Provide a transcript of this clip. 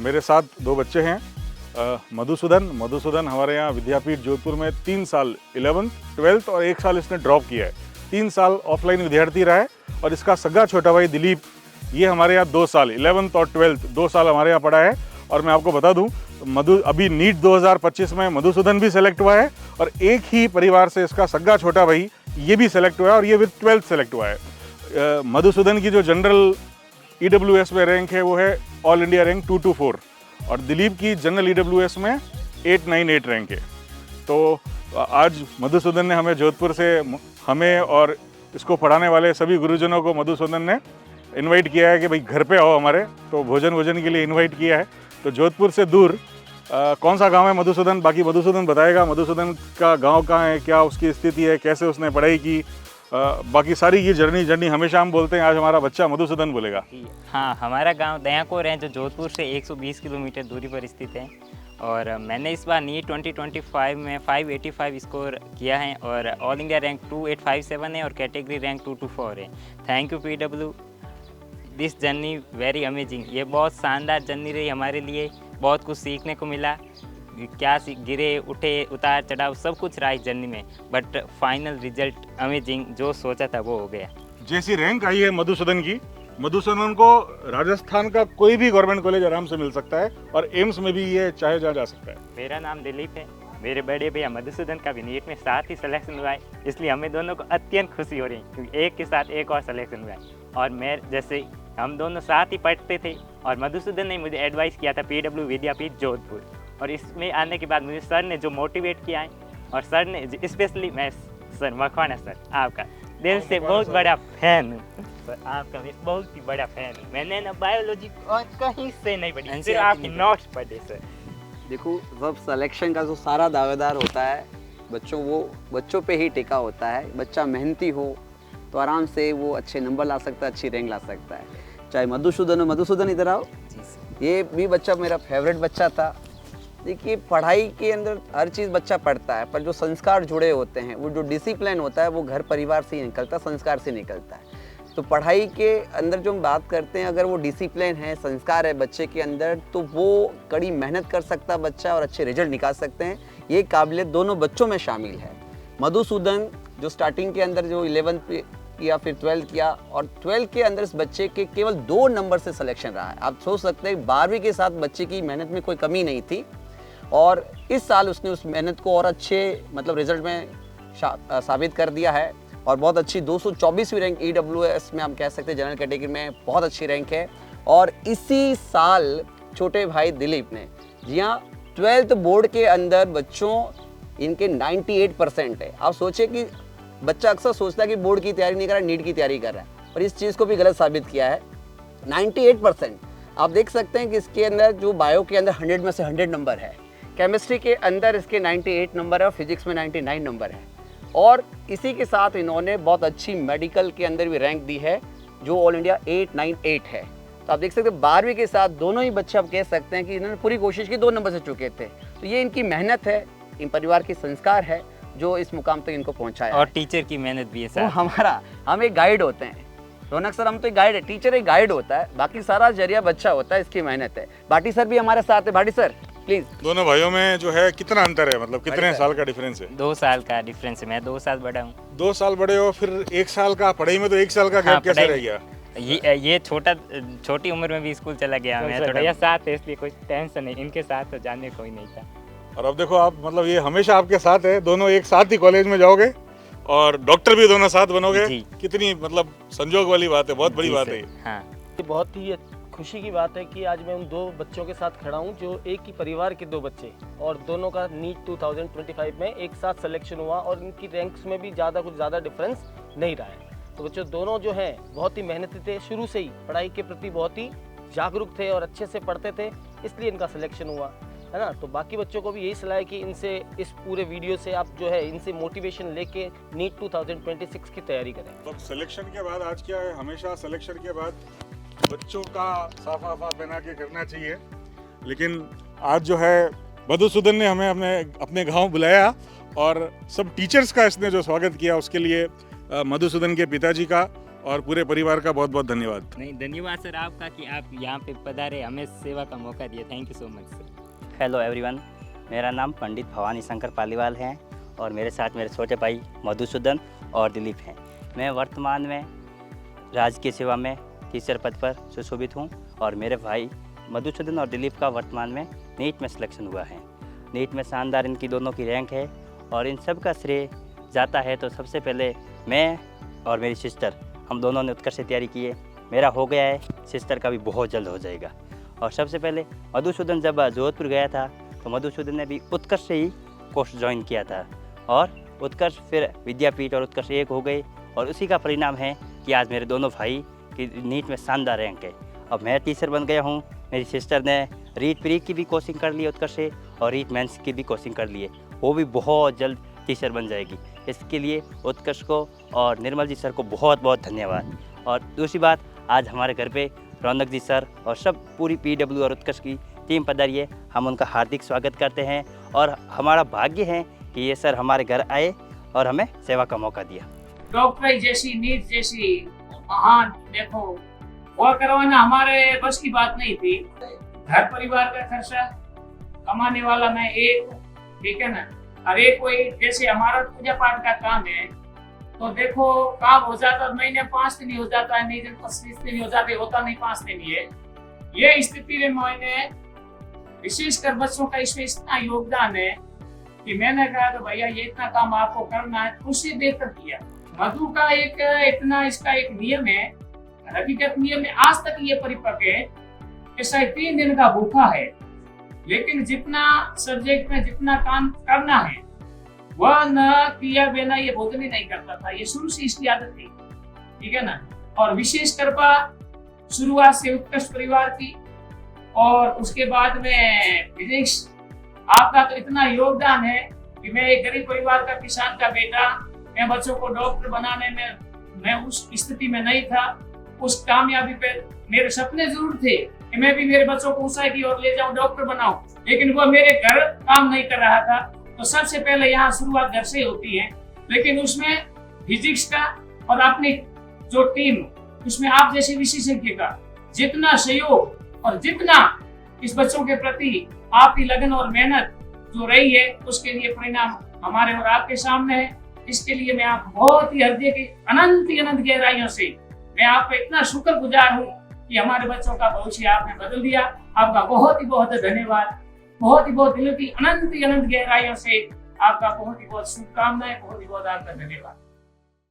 मेरे साथ दो बच्चे हैं, मधुसूदन हमारे यहाँ विद्यापीठ जोधपुर में 3 साल 11th 12th और 1 साल इसने ड्रॉप किया है। 3 साल ऑफलाइन विद्यार्थी रहा है। और इसका सगा छोटा भाई दिलीप, ये हमारे यहाँ 2 साल 11th और 12th 2 साल हमारे यहाँ पढ़ा है। और मैं आपको बता दूं, अभी नीट 2025 में मधुसूदन भी सेलेक्ट हुआ है और एक ही परिवार से इसका सगा छोटा भाई ये भी सेलेक्ट हुआ है और ये विद 12th सेलेक्ट हुआ है। मधुसूदन की जो जनरल EWS में रैंक है वो है ऑल इंडिया रैंक 224 और दिलीप की जनरल EWS में 898 रैंक है। तो आज मधुसूदन ने हमें जोधपुर से, हमें और इसको पढ़ाने वाले सभी गुरुजनों को मधुसूदन ने इनवाइट किया है कि भाई घर पे आओ हमारे, तो भोजन के लिए इनवाइट किया है। तो जोधपुर से दूर कौन सा गांव है मधुसूदन, बाकी मधुसूदन बताएगा। मधुसूदन का गांव कहाँ है, क्या उसकी स्थिति है, कैसे उसने पढ़ाई की, बाकी सारी ये जर्नी हमेशा हम बोलते हैं, आज हमारा बच्चा मधुसूदन बोलेगा। हाँ, हमारा गांव दयाकोर है जो जोधपुर से 120 किलोमीटर दूरी पर स्थित है और मैंने इस बार नीट 2025 में 585 स्कोर किया है और ऑल इंडिया रैंक 2857 है और कैटेगरी रैंक 224 है। Thank you PW, this journey very amazing. ये बहुत शानदार जर्नी रही हमारे लिए, बहुत कुछ सीखने को मिला। क्या गिरे उठे उतार चढ़ाव सब कुछ रहा इस जर्नी में, बट फाइनल रिजल्ट अमेजिंग, जो सोचा था वो हो गया। जैसी रैंक आई है मधुसूदन की, मधुसूदन को राजस्थान का कोई भी गवर्नमेंट कॉलेज आराम से मिल सकता है और एम्स में भी ये चाहे जहाँ जा सकता है। मेरा नाम दिलीप है, मेरे बड़े भैया मधुसूदन का भी नीट में साथ ही सिलेक्शन हुआ है, इसलिए हमें दोनों को अत्यंत खुशी हो रही है क्योंकि एक के साथ एक और सिलेक्शन हुआ है। और मैं जैसे हम दोनों साथ ही पढ़ते थे और मधुसूदन ने मुझे एडवाइस किया था PW विद्यापीठ जोधपुर, और इसमें आने के बाद मुझे सर ने जो मोटिवेट किया है, और सर ने स्पेशली मैं सर मखवाना सर आपका दिल से बहुत बड़ा फैन हूँ सर, आपका मैं बहुत ही बड़ा फैन हूँ। मैंने ना बायोलॉजी और कहीं से नहीं पढ़ी, सिर्फ आपके नोट्स पढ़े सर। देखो, सब सिलेक्शन का जो सारा दावेदार होता है बच्चों पे ही टिका होता है। बच्चा मेहनती हो तो आराम से वो अच्छे नंबर ला सकता है, अच्छी रैंक ला सकता है। चाहे मधुसूदन हो, मधुसूदन इधर आओ, ये भी बच्चा मेरा फेवरेट बच्चा था। देखिए, पढ़ाई के अंदर हर चीज़ बच्चा पढ़ता है, पर जो संस्कार जुड़े होते हैं, वो जो डिसिप्लिन होता है, वो घर परिवार से ही निकलता है, संस्कार से निकलता है। तो पढ़ाई के अंदर जो हम बात करते हैं, अगर वो डिसिप्लिन है, संस्कार है बच्चे के अंदर, तो वो कड़ी मेहनत कर सकता है बच्चा और अच्छे रिजल्ट निकाल सकते हैं। ये काबिलियत दोनों बच्चों में शामिल है। मधुसूदन जो स्टार्टिंग के अंदर जो 11th किया, फिर 12th किया, और 12th के अंदर इस बच्चे के केवल 2 नंबर से सिलेक्शन रहा है। आप सोच सकते हैं 12वीं के साथ बच्चे की मेहनत में कोई कमी नहीं थी और इस साल उसने उस मेहनत को और अच्छे रिजल्ट में साबित कर दिया है और बहुत अच्छी 224वीं रैंक EWS में हम कह सकते हैं जनरल कैटेगरी में बहुत अच्छी रैंक है। और इसी साल छोटे भाई दिलीप ने, जी हाँ, 12th बोर्ड के अंदर बच्चों इनके 98% है। आप सोचिए कि बच्चा अक्सर सोचता है कि बोर्ड की तैयारी नहीं कर रहा है, नीट की तैयारी कर रहा है, और इस चीज़ को भी गलत साबित किया है। 98% आप देख सकते हैं कि इसके अंदर जो बायो के अंदर 100 में से 100 नंबर है, केमिस्ट्री के अंदर इसके 98 नंबर है और फिजिक्स में 99 नंबर है। और इसी के साथ इन्होंने बहुत अच्छी मेडिकल के अंदर भी रैंक दी है जो ऑल इंडिया 898 है। तो आप देख सकते हैं 12वीं के साथ दोनों ही बच्चे आप कह सकते हैं कि इन्होंने पूरी कोशिश की, 2 नंबर से चुके थे। तो ये इनकी मेहनत है, इन परिवार की संस्कार है जो इस मुकाम तक इनको पहुंचाया और टीचर की मेहनत भी है सर। हम एक गाइड होते हैं रौनक सर, हम तो एक गाइड है, टीचर एक गाइड होता है, बाकी सारा जरिया बच्चा होता है, इसकी मेहनत है। भाटी सर भी हमारे साथ है। Bhati sir please. दोनों भाइयों में जो है कितना अंतर है, मतलब कितने साल का डिफरेंस है? 2 साल का डिफरेंस है, मैं 2 साल बड़ा हूँ। 2 साल बड़े हो, फिर 1 साल का पढ़ाई में, तो 1 साल का गैप कैसे रह गया? ये छोटी उम्र में भी स्कूल चला गया। मैं थोड़ा भैया साथ है इसलिए कोई टेंशन नहीं, इनके साथ तो जाने कोई नहीं था। और अब देखो आप, मतलब ये हमेशा आपके साथ है, दोनों एक साथ ही कॉलेज में जाओगे और डॉक्टर भी दोनों साथ बनोगे। कितनी मतलब संजोग वाली बात है, बहुत बड़ी बात है। हाँ, बहुत ही खुशी की बात है कि आज मैं उन 2 बच्चों के साथ खड़ा हूं जो एक ही परिवार के 2 बच्चे, और दोनों का नीट 2025 में एक साथ सिलेक्शन हुआ और इनकी रैंक्स में भी कुछ ज़्यादा डिफरेंस नहीं रहा है। तो बच्चों दोनों जो हैं बहुत ही मेहनती थे, शुरू से ही पढ़ाई के प्रति बहुत ही जागरूक थे और अच्छे से पढ़ते थे, इसलिए इनका सिलेक्शन हुआ है ना। तो बाकी बच्चों को भी यही सलाह है कि इनसे, इस पूरे वीडियो से आप जो है इनसे मोटिवेशन लेके नीट 2026 की तैयारी करें। तो सिलेक्शन के बाद आज क्या है, हमेशा सिलेक्शन के बाद बच्चों का साफा पहना के करना चाहिए, लेकिन आज जो है मधुसूदन ने हमें अपने गांव बुलाया और सब टीचर्स का इसने जो स्वागत किया, उसके लिए मधुसूदन के पिताजी का और पूरे परिवार का बहुत बहुत धन्यवाद। नहीं, धन्यवाद सर आपका कि आप यहाँ पे पधारे, हमें सेवा का मौका दिया। Thank you so much sir. Hello everyone, मेरा नाम पंडित भवानी शंकर पालीवाल है और मेरे साथ मेरे छोटे भाई मधुसूदन और दिलीप हैं। मैं वर्तमान में राजकीय सेवा में टीचर पद पर सुशोभित हूँ और मेरे भाई मधुसूदन और दिलीप का वर्तमान में नीट में सिलेक्शन हुआ है। नीट में शानदार इनकी दोनों की रैंक है और इन सब का श्रेय जाता है तो सबसे पहले मैं और मेरी सिस्टर, हम दोनों ने उत्कर्ष से तैयारी की है। मेरा हो गया है, सिस्टर का भी बहुत जल्द हो जाएगा। और सबसे पहले मधुसूदन जब जोधपुर गया था तो मधुसूदन ने भी उत्कर्ष से ही कोर्स ज्वाइन किया था और उत्कर्ष फिर विद्यापीठ और उत्कर्ष एक हो गए और उसी का परिणाम है कि आज मेरे दोनों भाई की नीट में शानदार रैंक है। अब मैं टीचर बन गया हूँ, मेरी सिस्टर ने रीट प्री की भी कोचिंग कर ली उत्कर्ष से और रीट मेंस की भी कोचिंग कर ली है, वो भी बहुत जल्द टीचर बन जाएगी। इसके लिए उत्कर्ष को और निर्मल जी सर को बहुत बहुत धन्यवाद। और दूसरी बात, आज हमारे घर पे रौनक जी सर और सब पूरी PW और उत्कर्ष की टीम पधारी है, हम उनका हार्दिक स्वागत करते हैं और हमारा भाग्य है कि ये सर हमारे घर आए और हमें सेवा का मौका दिया। डॉक्टरी जैसी, नीट जैसी महान, देखो वो करवाना हमारे बस की बात नहीं थी। घर परिवार का खर्चा कमाने वाला मैं एक, ठीक है ना, हर एक कोई, जैसे हमारा पूजा पाठ का काम है तो देखो काम हो जाता है महीने 5 दिन ही हो जाता है, नहीं दिन 25 दिन हो जाते, होता नहीं 5 दिन ही है। ये स्थिति में मैंने विशेषकर बच्चों का इसमें इतना योगदान है कि मैंने कहा तो भैया ये इतना काम आपको करना है, उससे बेहतर किया। मधु का एक इतना इसका एक नियम है, हकीकत नियम में आज तक ये परिपक्व है कि शायद 3 दिन का भूखा है, लेकिन जितना सब्जेक्ट में जितना काम करना है वह न किया बिना ये भोजन ही नहीं करता था। ये शुरू से इसकी आदत थी, ठीक है ना। और विशेष कृपा शुरुआत से उत्कर्ष परिवार की और उसके बाद में फिजिक्स, आपका तो इतना योगदान है कि मैं एक गरीब परिवार का किसान का बेटा, मैं बच्चों को डॉक्टर बनाने में मैं उस स्थिति में नहीं था। उस कामयाबी पे मेरे सपने जरूर थे कि मैं भी मेरे बच्चों को ऊंचाई की ओर ले जाऊं, डॉक्टर बनाऊं, लेकिन वह मेरे घर काम नहीं कर रहा था। तो सबसे पहले यहाँ शुरुआत घर से होती है, लेकिन उसमें फिजिक्स का और अपनी जो टीम, उसमें आप जैसे विशेषज्ञ का जितना सहयोग और जितना इस बच्चों के प्रति आपकी लगन और मेहनत जो रही है, उसके लिए परिणाम हमारे और आपके सामने है। इसके लिए मैं आप बहुत ही हृदय की अनंत गहराइयों से मैं आपका इतना शुक्रगुजार हूँ कि हमारे बच्चों का भविष्य आपने बदल दिया। आपका बहुत ही बहुत धन्यवाद, बहुत ही बहुत दिल की अनंत गहराइयों से आपका बहुत ही बहुत शुभकामनाएं, बहुत ही बहुत आपका धन्यवाद।